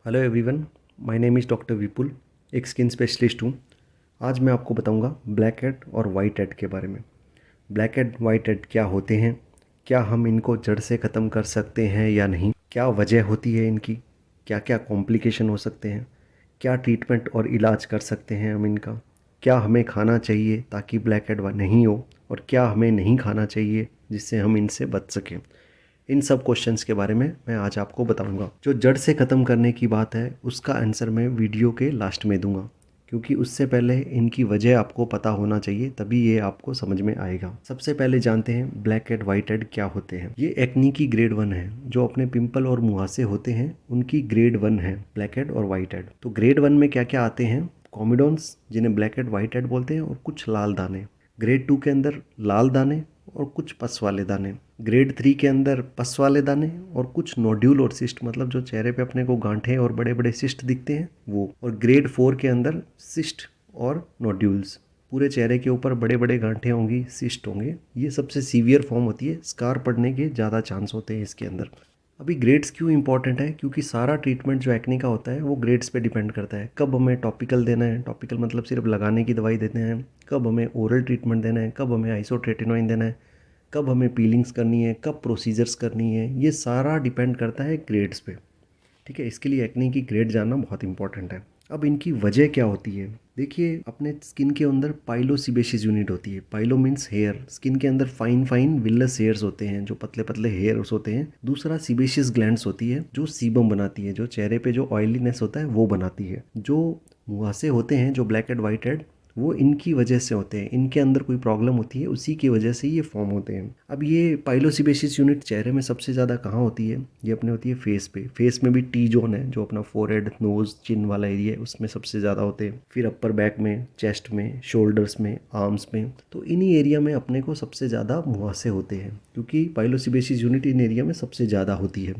Hello everyone, my name is doctor Vipul. एक skin specialist हूँ। आज मैं आपको बताऊँगा ब्लैक हेड और वाइट हेड के बारे में। ब्लैक हेड वाइट हेड क्या होते हैं, क्या हम इनको जड़ से ख़त्म कर सकते हैं या नहीं, क्या वजह होती है इनकी, क्या क्या कॉम्प्लिकेशन हो सकते हैं, क्या ट्रीटमेंट और इलाज कर सकते हैं हम इनका, क्या हमें खाना चाहिए ताकि ब्लैक हेड नहीं हो और क्या हमें नहीं खाना चाहिए जिससे हम इनसे बच सकें। इन सब क्वेश्चंस के बारे में मैं आज आपको बताऊंगा। जो जड़ से ख़त्म करने की बात है उसका आंसर मैं वीडियो के लास्ट में दूंगा, क्योंकि उससे पहले इनकी वजह आपको पता होना चाहिए, तभी ये आपको समझ में आएगा। सबसे पहले जानते हैं ब्लैक हेड वाइट हेड क्या होते हैं। ये एक्नी की ग्रेड 1 है। जो अपने पिंपल और मुहासे होते हैं उनकी ग्रेड 1 है ब्लैक हेड और वाइट हेड। तो ग्रेड 1 में क्या क्या आते हैं? कॉमिडोन्स, जिन्हें ब्लैक हेड वाइट हेड बोलते हैं, और कुछ लाल दाने। ग्रेड 2 के अंदर लाल दाने और कुछ पस वाले दाने। ग्रेड 3 के अंदर पस वाले दाने और कुछ नोड्यूल और सिस्ट, मतलब जो चेहरे पे अपने को गांठें और बड़े बड़े सिस्ट दिखते हैं वो। और ग्रेड 4 के अंदर सिस्ट और नोड्यूल्स, पूरे चेहरे के ऊपर बड़े बड़े गांठें होंगी, सिस्ट होंगे। ये सबसे सीवियर फॉर्म होती है, स्कार पड़ने के ज़्यादा चांस होते हैं इसके अंदर। अभी ग्रेड्स क्यों इंपॉर्टेंट है? क्योंकि सारा ट्रीटमेंट जो एक्ने का होता है वो ग्रेड्स पे डिपेंड करता है। कब हमें टॉपिकल देना है, टॉपिकल मतलब सिर्फ लगाने की दवाई देते हैं, कब हमें ओरल ट्रीटमेंट देना है, कब हमें आइसोट्रेटिनोइन देना है, कब हमें पीलिंग्स करनी है, कब प्रोसीजर्स करनी है, ये सारा डिपेंड करता है ग्रेड्स पे। ठीक है, इसके लिए एक्ने की ग्रेड जानना बहुत इंपॉर्टेंट है। अब इनकी वजह क्या होती है? देखिए, अपने स्किन के अंदर पाइलोसिबेसिस यूनिट होती है। Pilo means hair. स्किन के अंदर फाइन फाइन विलस हेयर्स होते हैं, जो पतले पतले हेयर्स होते हैं। दूसरा सिबेशियस ग्लैंड्स होती है, जो सीबम बनाती है, जो चेहरे पे जो ऑयलीनेस होता है वो बनाती है। जो मुहासे होते हैं, जो ब्लैक हेड वाइट हेड, वो इनकी वजह से होते हैं। इनके अंदर कोई प्रॉब्लम होती है, उसी की वजह से ये फॉर्म होते हैं। अब ये पाइलोसिबेसिस यूनिट चेहरे में सबसे ज़्यादा कहाँ होती है? ये अपने होती है फेस पे। फेस में भी टी जोन है, जो अपना फोरहेड, नोज, चिन वाला एरिया है, उसमें सबसे ज़्यादा होते हैं। फिर अपर बैक में, चेस्ट में, शोल्डर्स में, आर्म्स में। तो इन्हीं एरिया में अपने को सबसे ज़्यादा मुहासे होते हैं, क्योंकि पाइलोसिबेसिस यूनिट इन एरिया में सबसे ज़्यादा होती है।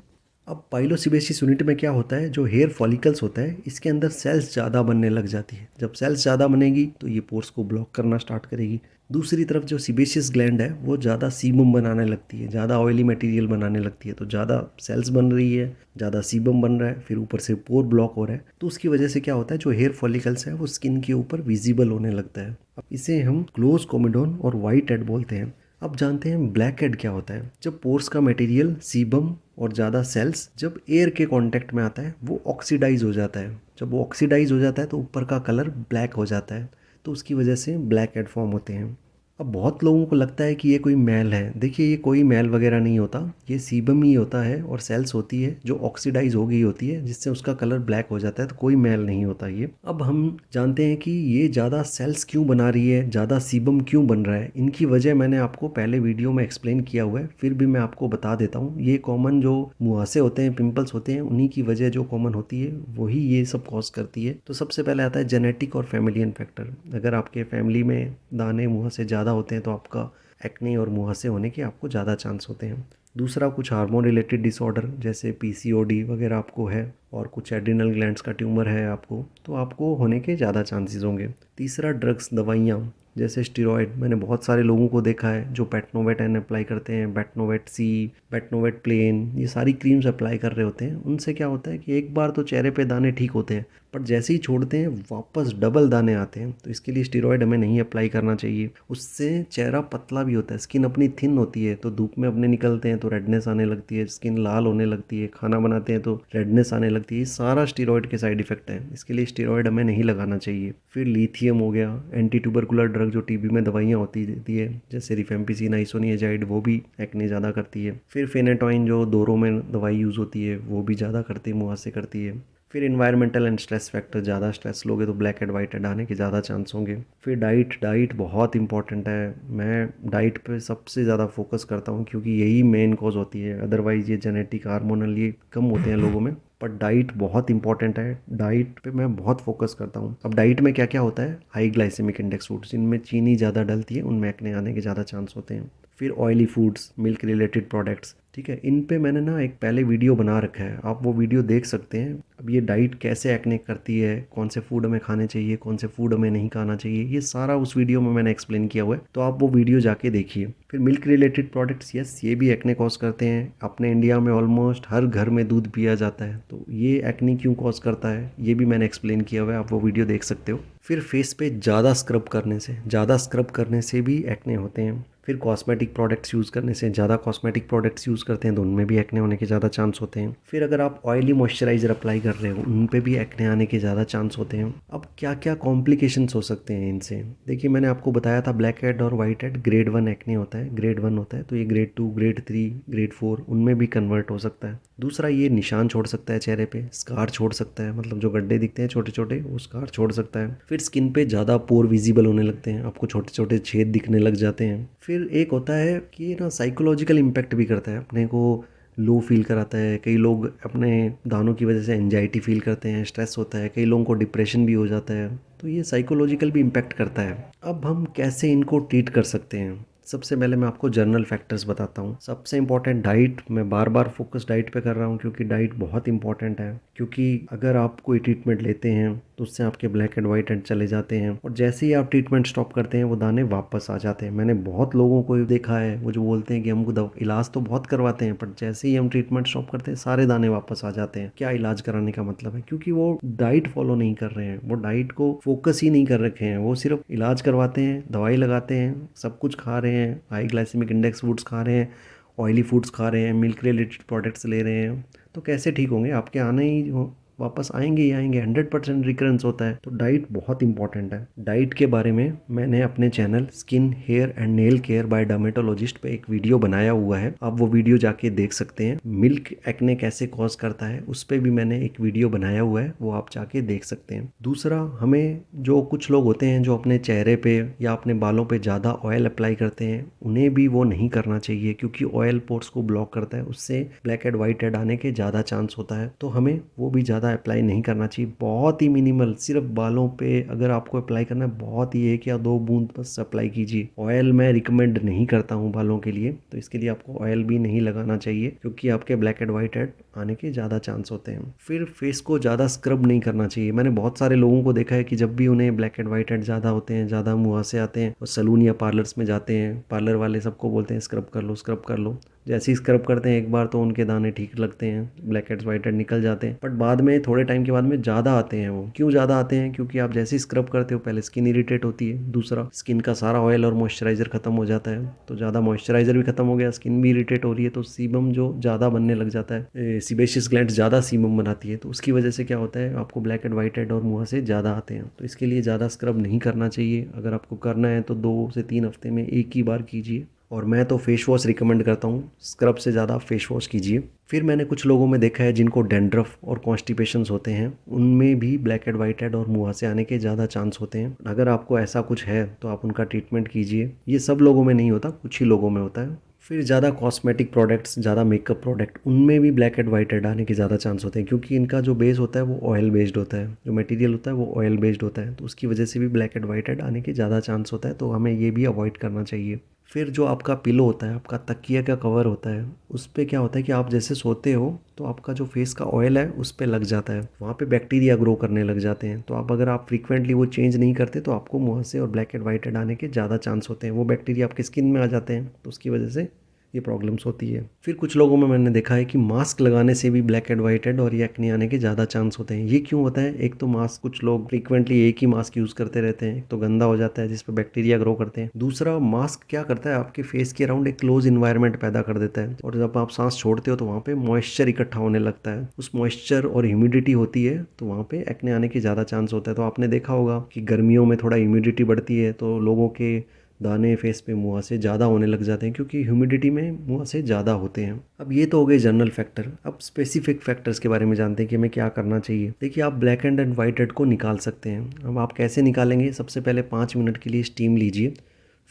अब पाइलोसिबेसिस यूनिट में क्या होता है? जो हेयर फॉलिकल्स होता है, इसके अंदर सेल्स ज़्यादा बनने लग जाती है। जब सेल्स ज़्यादा बनेगी तो ये पोर्स को ब्लॉक करना स्टार्ट करेगी। दूसरी तरफ जो सिबेशियस ग्लैंड है वो ज़्यादा सीबम बनाने लगती है, ज़्यादा ऑयली मटेरियल बनाने लगती है। तो ज़्यादा सेल्स बन रही है, ज़्यादा सीबम बन रहा है, फिर ऊपर से पोर ब्लॉक हो रहा है। तो उसकी वजह से क्या होता है? जो हेयर फॉलिकल्स है वो स्किन के ऊपर विजिबल होने लगता है। अब इसे हम क्लोज कोमिडोन और वाइट हेड बोलते हैं। अब जानते हैं ब्लैक हेड क्या होता है। जब पोर्स का मटेरियल, सीबम और ज़्यादा सेल्स जब एयर के कांटेक्ट में आता है वो ऑक्सीडाइज हो जाता है। जब वो ऑक्सीडाइज हो जाता है तो ऊपर का कलर ब्लैक हो जाता है। तो उसकी वजह से ब्लैक हेड फॉर्म होते हैं। अब बहुत लोगों को लगता है कि ये कोई मैल है। देखिए, ये कोई मैल वगैरह नहीं होता। ये सीबम ही होता है और सेल्स होती है जो ऑक्सीडाइज हो गई होती है, जिससे उसका कलर ब्लैक हो जाता है। तो कोई मैल नहीं होता ये। अब हम जानते हैं कि ये ज़्यादा सेल्स क्यों बना रही है, ज़्यादा सीबम क्यों बन रहा है। इनकी वजह मैंने आपको पहले वीडियो में एक्सप्लेन किया हुआ है, फिर भी मैं आपको बता देता हूँ। ये कॉमन जो मुहासे होते हैं, पिंपल्स होते हैं, उन्हीं की वजह जो कॉमन होती है वही ये सब कॉज करती है। तो सबसे पहले आता है जेनेटिक और फैमिलियन फैक्टर। अगर आपके फैमिली में दाने मुहासे ज़्यादा होते हैं तो आपका एक्ने और मुहासे होने के आपको ज़्यादा चांस होते हैं। दूसरा, कुछ हार्मोन रिलेटेड डिसऑर्डर जैसे पीसीओडी वगैरह आपको है, और कुछ एड्रिनल ग्लैंड्स का ट्यूमर है आपको, तो आपको होने के ज़्यादा चांसेस होंगे। तीसरा, ड्रग्स, दवाइयाँ जैसे स्टेरॉयड। मैंने बहुत सारे लोगों को देखा है जो बेटनोवेट एन अप्लाई करते हैं, बेटनोवेट सी, बेटनोवेट प्लेन, ये सारी क्रीम्स अप्लाई कर रहे होते हैं। उनसे क्या होता है कि एक बार तो चेहरे पे दाने ठीक होते हैं, पर जैसे ही छोड़ते हैं वापस डबल दाने आते हैं। तो इसके लिए स्टेरॉयड हमें नहीं अप्लाई करना चाहिए। उससे चेहरा पतला भी होता है, स्किन अपनी थिन होती है, तो धूप में अपने निकलते हैं तो रेडनेस आने लगती है, स्किन लाल होने लगती है, खाना बनाते हैं तो रेडनेस आने लगती है। सारा स्टेरॉयड के साइड इफेक्ट है, इसके लिए स्टेरॉयड हमें नहीं लगाना चाहिए। फिर लिथियम हो गया, एंटी ट्यूबरकुलर ड्रग जो टीबी में दवाइयाँ होती रहती है, जैसे रिफेम्पिसिन, आइसोनियाजाइड, वो भी एक्ने ज़्यादा करती है। फिर फेनेटॉइन जो दोरों में दवाई यूज़ होती है, वो भी ज़्यादा करती है, मुहासे करती है। फिर इन्वायरमेंटल एंड स्ट्रेस फैक्टर, ज़्यादा स्ट्रेस लोगे तो ब्लैक एंड वाइट हेड आने के ज़्यादा चांस होंगे। फिर डाइट बहुत इंपॉर्टेंट है। मैं डाइट पे सबसे ज़्यादा फोकस करता हूँ, क्योंकि यही मेन कॉज होती है। अदरवाइज ये जेनेटिक, हार्मोनल ये कम होते हैं लोगों में, पर डाइट बहुत इंपॉर्टेंट है। डाइट पे मैं बहुत फोकस करता हूँ। अब डाइट में क्या क्या होता है? हाई ग्लाइसेमिक इंडेक्स फूड्स, जिनमें चीनी ज़्यादा डलती है, उनमें एक्ने आने के ज़्यादा चांस होते हैं। फिर oily foods, milk related products, ठीक है। इन पे मैंने ना एक पहले वीडियो बना रखा है, आप वो वीडियो देख सकते हैं। अब ये डाइट कैसे एक्ने करती है, कौन से फूड हमें खाने चाहिए, कौन से फूड हमें नहीं खाना चाहिए, ये सारा उस वीडियो में मैंने एक्सप्लेन किया हुआ है, तो आप वो वीडियो जाके देखिए। फिर मिल्क रिलेटेड प्रोडक्ट्स, यस ये भी एक्ने कॉज करते हैं। अपने इंडिया में ऑलमोस्ट हर घर में दूध पिया जाता है, तो ये एक्ने क्यों कॉज करता है ये भी मैंने एक्सप्लेन किया हुआ है, आप वो वीडियो देख सकते हो। फिर फेस पे ज़्यादा स्क्रब करने से भी एक्ने होते हैं। फिर कॉस्मेटिक प्रोडक्ट्स यूज़ करने से, ज़्यादा कॉस्मेटिक प्रोडक्ट्स यूज़ करते हैं तो उनमें भी एक्ने होने के ज़्यादा चांस होते हैं। फिर अगर आप ऑयली मॉइस्चराइज़र अप्लाई कर रहे हो, उन पे भी एक्ने आने के ज़्यादा चांस होते हैं। अब क्या क्या कॉम्प्लिकेशंस हो सकते हैं इनसे, देखिए मैंने आपको बताया था ब्लैक हेड और वाइट हेड ग्रेड 1 एक्ने होता है, ग्रेड 1 होता है, तो ये ग्रेड 2, ग्रेड 3, ग्रेड 4 उनमें भी कन्वर्ट हो सकता है। दूसरा, ये निशान छोड़ सकता है चेहरे पे, स्कार छोड़ सकता है, मतलब जो गड्ढे दिखते हैं छोटे छोटे वो स्कार छोड़ सकता है। फिर स्किन पे ज़्यादा पोर विजिबल होने लगते हैं, आपको छोटे छोटे छेद दिखने लग जाते हैं। फिर एक होता है कि ये ना साइकोलॉजिकल इम्पैक्ट भी करता है, अपने को लो फील कराता है। कई लोग अपने दानों की वजह से एंजाइटी फील करते हैं, स्ट्रेस होता है, कई लोगों को डिप्रेशन भी हो जाता है, तो ये साइकोलॉजिकल भी इम्पैक्ट करता है। अब हम कैसे इनको ट्रीट कर सकते हैं, सबसे पहले मैं आपको जनरल फैक्टर्स बताता हूँ। सबसे इंपॉर्टेंट डाइट, मैं बार बार फोकस डाइट पे कर रहा हूँ क्योंकि डाइट बहुत इंपॉर्टेंट है। क्योंकि अगर आप कोई ट्रीटमेंट लेते हैं तो उससे आपके ब्लैक एंड वाइट हेड चले जाते हैं, और जैसे ही आप ट्रीटमेंट स्टॉप करते हैं वो दाने वापस आ जाते हैं। मैंने बहुत लोगों को देखा है वो जो बोलते हैं कि हमको इलाज तो बहुत करवाते हैं, पर जैसे ही हम ट्रीटमेंट स्टॉप करते हैं सारे दाने वापस आ जाते हैं। क्या इलाज कराने का मतलब है, क्योंकि वो डाइट फॉलो नहीं कर रहे हैं, वो डाइट को फोकस ही नहीं कर रखे हैं, वो सिर्फ इलाज करवाते हैं, दवाई लगाते हैं, सब कुछ खा रहे हैं, हाई ग्लाइसेमिक इंडेक्स फूड्स खा रहे हैं, ऑयली फूड्स खा रहे हैं, मिल्क रिलेटेड प्रोडक्ट्स ले रहे हैं, तो कैसे ठीक होंगे, आपके आने ही वापस आएंगे ही आएंगे, 100% रिकरेंस होता है। तो डाइट बहुत इंपॉर्टेंट है। डाइट के बारे में मैंने अपने channel skin hair and nail care by dermatologist पे एक वीडियो बनाया हुआ है, आप वो वीडियो जाके देख सकते हैं। मिल्क एक्ने कैसे कॉज करता है उस पर भी मैंने एक वीडियो बनाया हुआ है, वो आप जाके देख सकते हैं। दूसरा, हमें जो कुछ लोग होते हैं जो अपने चेहरे पे या अपने बालों पे ज़्यादा ऑयल अप्लाई करते हैं, उन्हें भी वो नहीं करना चाहिए, क्योंकि ऑयल पोर्स को ब्लॉक करता है, उससे ब्लैक हेड वाइट हेड आने के ज़्यादा चांस होता है। तो हमें वो भी ज़्यादा अप्लाई नहीं करना चाहिए, बहुत ही मिनिमल, सिर्फ बालों पे अगर आपको अप्लाई करना है बहुत ही 1 या 2 बूंद बस अप्लाई कीजिए। ऑयल मैं रिकमेंड नहीं करता हूँ बालों के लिए, तो इसके लिए आपको ऑयल भी नहीं लगाना चाहिए, क्योंकि आपके ब्लैक हेड वाइट हेड आने के ज़्यादा चांस होते हैं। फिर फेस को ज़्यादा स्क्रब नहीं करना चाहिए। मैंने बहुत सारे लोगों को देखा है कि जब भी उन्हें ब्लैक हेड वाइट हेड ज़्यादा होते हैं, ज़्यादा मुहासे आते हैं, और सलून या पार्लर्स में जाते हैं, पार्लर वाले सबको बोलते हैं स्क्रब कर लो, स्क्रब कर लो। जैसे ही स्क्रब करते हैं एक बार तो उनके दाने ठीक लगते हैं, ब्लैक हेड्स वाइट हेड निकल जाते हैं, बट बाद में थोड़े टाइम के बाद में ज़्यादा आते हैं। वो क्यों ज़्यादा आते हैं, क्योंकि आप जैसे ही स्क्रब करते हो पहले स्किन इरिटेट होती है, दूसरा स्किन का सारा ऑयल और मॉइस्चराइजर खत्म हो जाता है, तो ज़्यादा मॉइस्चराइजर भी खत्म हो गया, स्किन भी इरिटेट हो रही है, तो सीबम जो ज़्यादा बनने लग जाता है, सीबेशियस ग्लैंड ज़्यादा सीबम बनाती है, तो उसकी वजह से क्या होता है, आपको ब्लैक हेड वाइट हेड और मुँह से ज़्यादा आते हैं। तो इसके लिए ज़्यादा स्क्रब नहीं करना चाहिए। अगर आपको करना है तो 2 से 3 हफ्ते में एक ही बार कीजिए, और मैं तो फेस वॉश रिकमेंड करता हूँ, स्क्रब से ज़्यादा फेस वॉश कीजिए। फिर मैंने कुछ लोगों में देखा है जिनको डेंड्रफ और कॉन्स्टिपेशंस होते हैं, उनमें भी ब्लैक हेड वाइट हेड और मुहासे आने के ज़्यादा चांस होते हैं। अगर आपको ऐसा कुछ है तो आप उनका ट्रीटमेंट कीजिए। ये सब लोगों में नहीं होता, कुछ ही लोगों में होता है। फिर ज़्यादा कॉस्मेटिक प्रोडक्ट्स, ज़्यादा मेकअप प्रोडक्ट, उनमें भी ब्लैक हेड वाइट हेड आने के ज़्यादा चांस होते हैं, क्योंकि इनका जो बेस होता है वो ऑयल बेस्ड होता है, जो मटेरियल होता है वो ऑयल बेस्ड होता है, तो उसकी वजह से भी ब्लैक हेड वाइट हेड आने के ज़्यादा चांस होता है, तो हमें ये भी अवॉइड करना चाहिए। फिर जो आपका पिलो होता है, आपका तकिया का कवर होता है, उस पर क्या होता है कि आप जैसे सोते हो तो आपका जो फेस का ऑयल है उस पर लग जाता है, वहाँ पे बैक्टीरिया ग्रो करने लग जाते हैं। तो अगर आप फ्रीक्वेंटली वो चेंज नहीं करते तो आपको मुंह से और ब्लैक हेड वाइट हेड आने के ज़्यादा चांस होते हैं। वो बैक्टीरिया आपकी स्किन में आ जाते हैं, तो उसकी वजह से ये प्रॉब्लम्स होती है। फिर कुछ लोगों में मैंने देखा है कि मास्क लगाने से भी ब्लैक हेड वाइट हेड और ये एक्ने आने के ज़्यादा चांस होते हैं। ये क्यों होता है, एक तो मास्क, कुछ लोग फ्रीक्वेंटली एक ही मास्क यूज़ करते रहते हैं, एक तो गंदा हो जाता है जिस पर बैक्टीरिया ग्रो करते हैं, दूसरा मास्क क्या करता है, आपके फेस के अराउंड एक क्लोज इन्वायरमेंट पैदा कर देता है, और जब आप सांस छोड़ते हो तो वहाँ पे मॉइस्चर इकट्ठा होने लगता है, उस मॉइस्चर और ह्यूमिडिटी होती है, तो वहाँ पे एक्ने आने के ज़्यादा चांस होता है। तो आपने देखा होगा कि गर्मियों में थोड़ा ह्यूमिडिटी बढ़ती है तो लोगों के दाने फेस पे मुँह से ज़्यादा होने लग जाते हैं, क्योंकि ह्यूमिडिटी में मुँह से ज़्यादा होते हैं। अब ये तो हो गए जनरल फैक्टर। अब स्पेसिफिक फैक्टर्स के बारे में जानते हैं कि हमें क्या करना चाहिए। देखिए, आप black head and white head को निकाल सकते हैं। अब आप कैसे निकालेंगे, सबसे पहले 5 मिनट के लिए स्टीम लीजिए।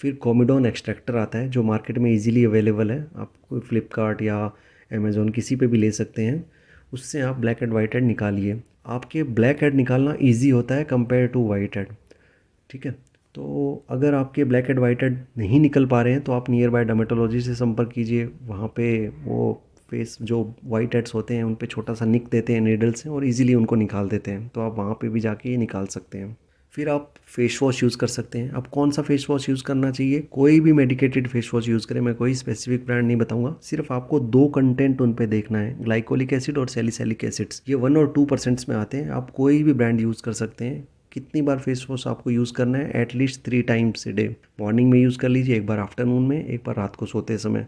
फिर कोमिडोन एक्सट्रैक्टर आता है जो मार्केट में ईजिली अवेलेबल है, आप कोई फ्लिपकार्ट या अमेज़ोन किसी पे भी ले सकते हैं, उससे आप ब्लैक हेड वाइट हेड निकालिए। आपके ब्लैक हेड निकालना ईजी होता है कंपेयर टू वाइट हेड, ठीक है। तो अगर आपके ब्लैक हेड वाइट हेड नहीं निकल पा रहे हैं तो आप नियर बाय डर्मेटोलॉजी से संपर्क कीजिए। वहाँ पे वो फेस जो वाइट हेड्स होते हैं उन पे छोटा सा निक देते हैं नीडल से और इजीली उनको निकाल देते हैं, तो आप वहाँ पे भी जाके ये निकाल सकते हैं। फिर आप फेस वॉश यूज़ कर सकते हैं। अब कौन सा फेस वॉश यूज़ करना चाहिए? कोई भी मेडिकेटेड फेस वॉश यूज़ करें, मैं कोई स्पेसिफिक ब्रांड नहीं बताऊंगा, सिर्फ आपको दो कंटेंट उन पे देखना है, ग्लाइकोलिक एसिड और सैलिसिलिक एसिड्स। ये 1 और 2% में आते हैं। आप कोई भी ब्रांड यूज़ कर सकते हैं। कितनी बार फेस वॉश आपको यूज़ करना है? At least 3 times a day. Morning में यूज़ कर लीजिए, एक बार आफ्टरनून में, एक बार रात को सोते समय।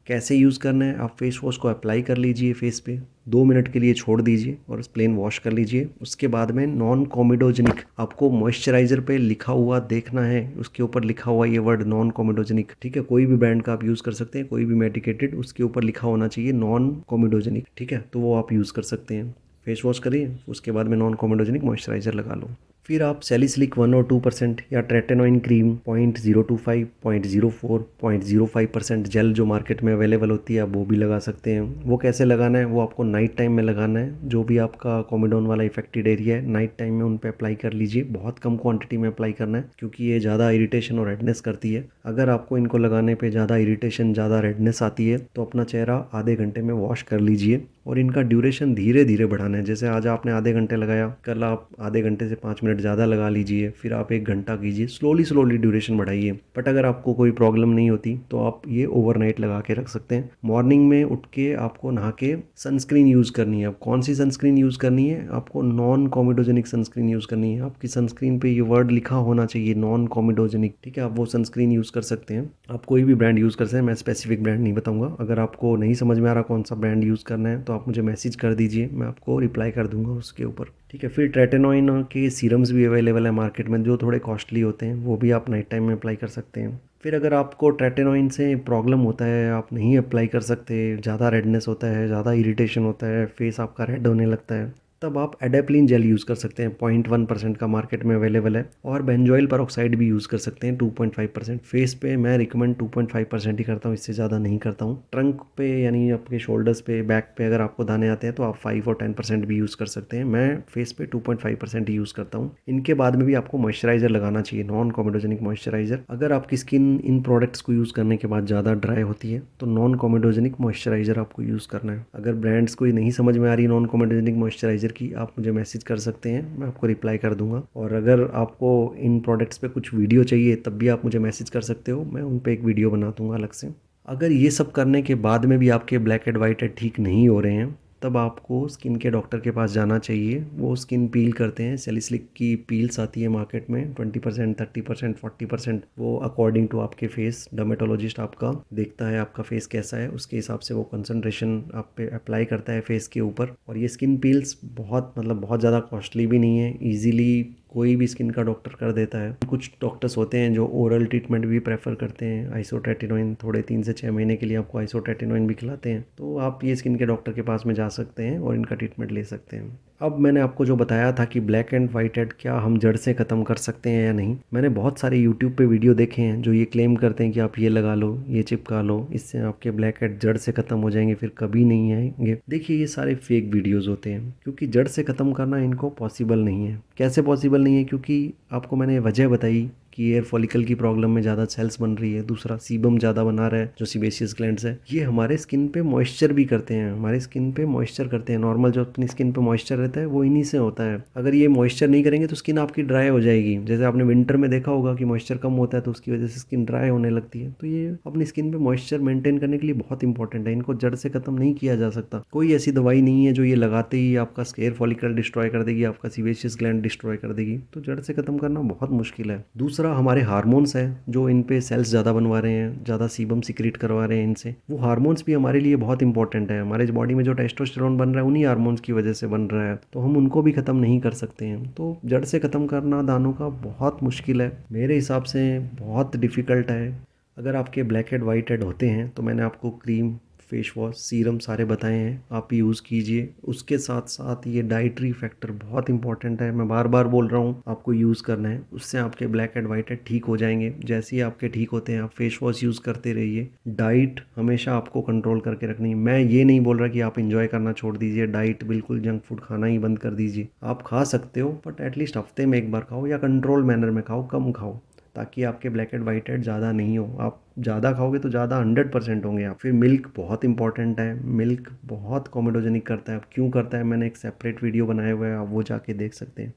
कैसे यूज़ करना है? आप फेस वॉश को अप्लाई कर लीजिए फेस पे, 2 मिनट के लिए छोड़ दीजिए और प्लेन वॉश कर लीजिए। उसके बाद में नॉन कॉमेडोजेनिक आपको मॉइस्चराइजर पे लिखा हुआ देखना है, उसके ऊपर लिखा हुआ ये वर्ड नॉन कॉमेडोजेनिक, ठीक है? कोई भी ब्रांड का आप यूज़ कर सकते हैं, कोई भी मेडिकेटेड, उसके ऊपर लिखा होना चाहिए नॉन कॉमेडोजेनिक, ठीक है? तो वो आप यूज़ कर सकते हैं। फेस वॉश करिए, उसके बाद में नॉन कॉमेडोजेनिक मॉइस्चराइजर लगा लो। फिर आप सैलिसिलिक 1 और 2% या ट्रेटेनॉइन क्रीम 0.025, 0.04, 0.05% जेल जो मार्केट में अवेलेबल होती है, आप वो भी लगा सकते हैं। वो कैसे लगाना है? वो आपको नाइट टाइम में लगाना है। जो भी आपका कोमेडोन वाला इफेक्टेड एरिया है, नाइट टाइम में उन पे अप्लाई कर लीजिए। बहुत कम क्वांटिटी में अप्लाई करना है क्योंकि ये ज़्यादा इरिटेशन और रेडनेस करती है। अगर आपको इनको लगाने पे ज़्यादा इरिटेशन, ज़्यादा रेडनेस आती है तो अपना चेहरा आधे घंटे में वॉश कर लीजिए और इनका ड्यूरेशन धीरे धीरे बढ़ाना है। जैसे आज आपने आधे घंटे लगाया, कल आप आधे घंटे से 5 मिनट ज़्यादा लगा लीजिए, फिर आप 1 घंटा कीजिए। स्लोली ड्यूरेशन बढ़ाइए। बट अगर आपको कोई प्रॉब्लम नहीं होती तो आप ये ओवरनाइट लगा के रख सकते हैं। मॉर्निंग में उठ के आपको नहा के सनस्क्रीन यूज़ करनी है। अब कौन सी सनस्क्रीन यूज़ करनी है? आपको नॉन कॉमेडोजेनिक सनस्क्रीन यूज़ करनी है। आपकी सनस्क्रीन पे ये वर्ड लिखा होना चाहिए नॉन कॉमेडोजेनिक, ठीक है? आप वो सनस्क्रीन यूज़ कर सकते हैं। आप कोई भी ब्रांड यूज़ कर सकते हैं, मैं स्पेसिफिक ब्रांड नहीं बताऊंगा। अगर आपको नहीं समझ में आ रहा कौन सा ब्रांड यूज़ करना है तो आप मुझे मैसेज कर दीजिए, मैं आपको रिप्लाई कर दूंगा उसके ऊपर, ठीक है? फिर ट्रेटेनॉइन के सीरम्स भी अवेलेबल है मार्केट में, जो थोड़े कॉस्टली होते हैं, वो भी आप नाइट टाइम में अप्लाई कर सकते हैं। फिर अगर आपको ट्रेटेनॉइन से प्रॉब्लम होता है, आप नहीं अप्लाई कर सकते, ज़्यादा रेडनेस होता है, ज़्यादा इरिटेशन होता है, फेस आपका रेड होने लगता है, तब आप एडेप्लिन जेल यूज़ कर सकते हैं। 0.1% का मार्केट में अवेलेबल है। और बेंजोइल पेरोक्साइड भी यूज़ कर सकते हैं 2.5%। फेस पे मैं रिकमेंड 2.5% ही करता हूँ, इससे ज़्यादा नहीं करता हूँ। ट्रंक पे यानी आपके शोल्डर्स पे, बैक पे अगर आपको दाने आते हैं तो आप 5 और 10% भी यूज़ कर सकते हैं। मैं फेस पे 2.5% ही यूज़ करता हूँ। इनके बाद में भी आपको मॉइस्चराइजर लगाना चाहिए, नॉन कॉमेडोजेनिक मॉइस्चराइजर। अगर आपकी स्किन इन प्रोडक्ट्स को यूज़ करने के बाद ज़्यादा ड्राई होती है तो नॉन कॉमेडोजेनिक मॉइस्चराइजर आपको यूज़ करना है। अगर ब्रांड्स कोई नहीं समझ में आ रही नॉन कॉमेडोजेनिक मॉइस्चराइजर की, आप मुझे मैसेज कर सकते हैं, मैं आपको रिप्लाई कर दूंगा। और अगर आपको इन प्रोडक्ट्स पे कुछ वीडियो चाहिए तब भी आप मुझे मैसेज कर सकते हो, मैं उन पे एक वीडियो बना दूंगा अलग से। अगर ये सब करने के बाद में भी आपके ब्लैक हेड वाइट हेड ठीक नहीं हो रहे हैं तब आपको स्किन के डॉक्टर के पास जाना चाहिए। वो स्किन पील करते हैं, सैलिसिलिक की पील्स आती है मार्केट में, 20%, 30%, 40%, वो अकॉर्डिंग टू आपके फेस। डर्मेटोलॉजिस्ट आपका देखता है आपका फेस कैसा है, उसके हिसाब से वो कंसंट्रेशन आप पे अप्लाई करता है फेस के ऊपर। और ये स्किन पील्स बहुत ज़्यादा कॉस्टली भी नहीं है, ईजिली कोई भी स्किन का डॉक्टर कर देता है। कुछ डॉक्टर्स होते हैं जो ओरल ट्रीटमेंट भी प्रेफर करते हैं, आइसोट्रेटिनोइन, थोड़े 3 से 6 महीने के लिए आपको आइसोट्रेटिनोइन भी खिलाते हैं। तो आप ये स्किन के डॉक्टर के पास में जा सकते हैं और इनका ट्रीटमेंट ले सकते हैं। अब मैंने आपको जो बताया था कि ब्लैक एंड वाइट हेड क्या हम जड़ से ख़त्म कर सकते हैं या नहीं, मैंने बहुत सारे यूट्यूब पे वीडियो देखे हैं जो ये क्लेम करते हैं कि आप ये लगा लो, ये चिपका लो, इससे आपके ब्लैक हेड जड़ से ख़त्म हो जाएंगे, फिर कभी नहीं आएंगे। देखिए ये सारे फेक वीडियोज़ होते हैं, क्योंकि जड़ से ख़त्म करना इनको पॉसिबल नहीं है। कैसे पॉसिबल नहीं है? क्योंकि आपको मैंने वजह बताई कि एयर फॉलिकल की प्रॉब्लम में ज़्यादा सेल्स बन रही है, दूसरा सीबम ज़्यादा बना रहा है जो सीबेशियस ग्लैंड्स है। ये हमारे स्किन पे मॉइस्चर भी करते हैं, हमारे स्किन पे मॉइस्चर करते हैं। नॉर्मल जो अपनी स्किन पे मॉइस्चर रहता है वो इन्हीं से होता है। अगर ये मॉइस्चर नहीं करेंगे तो स्किन आपकी ड्राई हो जाएगी। जैसे आपने विंटर में देखा होगा कि मॉइस्चर कम होता है तो उसकी वजह से स्किन ड्राई होने लगती है। तो ये अपनी स्किन पे मॉइस्चर मेंटेन करने के लिए बहुत इंपॉर्टेंट है। इनको जड़ से खत्म नहीं किया जा सकता। कोई ऐसी दवाई नहीं है जो ये लगाते ही आपका एयर फॉलिकल डिस्ट्रॉय कर देगी, आपका सीबेशियस ग्लैंड डिस्ट्रॉय कर देगी। तो जड़ से खत्म करना बहुत मुश्किल है। दूसरा, हमारे हार्मोन्स है जो इन पे सेल्स ज़्यादा बनवा रहे हैं, ज़्यादा सीबम सीक्रेट करवा रहे हैं इनसे। वो हार्मोन्स भी हमारे लिए बहुत इंपॉर्टेंट है। हमारे बॉडी में जो टेस्टोस्टेरोन बन रहा है उन्हीं हार्मोन्स की वजह से बन रहा है, तो हम उनको भी ख़त्म नहीं कर सकते हैं। तो जड़ से ख़त्म करना दानों का बहुत मुश्किल है, मेरे हिसाब से बहुत डिफ़िकल्ट है। अगर आपके ब्लैक हेड वाइट हेड होते हैं तो मैंने आपको क्रीम, फेस वॉश, सीरम सारे बताए हैं, आप यूज़ कीजिए। उसके साथ साथ ये डाइटरी फैक्टर बहुत इंपॉर्टेंट है, मैं बार बार बोल रहा हूँ, आपको यूज़ करना है। उससे आपके ब्लैक हेड वाइट हेड ठीक हो जाएंगे। जैसे ही आपके ठीक होते हैं आप फेस वॉश यूज़ करते रहिए। डाइट हमेशा आपको कंट्रोल करके रखनी है। मैं ये नहीं बोल रहा कि आप इंजॉय करना छोड़ दीजिए, डाइट बिल्कुल जंक फूड खाना ही बंद कर दीजिए। आप खा सकते हो बट एटलीस्ट हफ्ते में एक बार खाओ, या कंट्रोल मैनर में खाओ, कम खाओ। ताकि आपके ब्लैक हेड वाइट हेड ज़्यादा नहीं हो। आप ज़्यादा खाओगे तो ज़्यादा 100% होंगे आप। फिर मिल्क बहुत इंपॉर्टेंट है, मिल्क बहुत कॉमेडोजेनिक करता है। अब क्यों करता है, मैंने एक सेपरेट वीडियो बनाया हुआ है, आप वो जाके देख सकते हैं।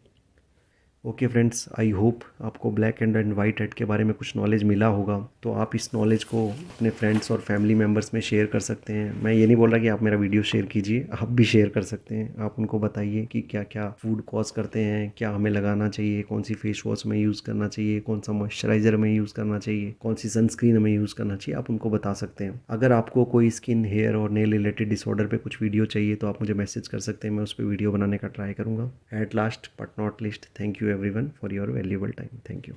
ओके फ्रेंड्स, आई होप आपको ब्लैक एंड वाइट हेड के बारे में कुछ नॉलेज मिला होगा। तो आप इस नॉलेज को अपने फ्रेंड्स और फैमिली मेम्बर्स में शेयर कर सकते हैं। मैं ये नहीं बोल रहा कि आप मेरा वीडियो शेयर कीजिए, आप भी शेयर कर सकते हैं। आप उनको बताइए कि क्या क्या फूड कॉज करते हैं, क्या हमें लगाना चाहिए, कौन सी फेस वॉश में यूज़ करना चाहिए, कौन सा मॉइस्चराइज़र में यूज़ करना चाहिए, कौन सी सनस्क्रीन हमें यूज़ करना चाहिए, आप उनको बता सकते हैं। अगर आपको कोई स्किन, हेयर और नेल रिलेटेड डिसऑर्डर पे कुछ वीडियो चाहिए तो आप मुझे मैसेज कर सकते हैं, मैं उस पर वीडियो बनाने का ट्राई करूँगा। At last but not least, thank you everyone for your valuable time. Thank you.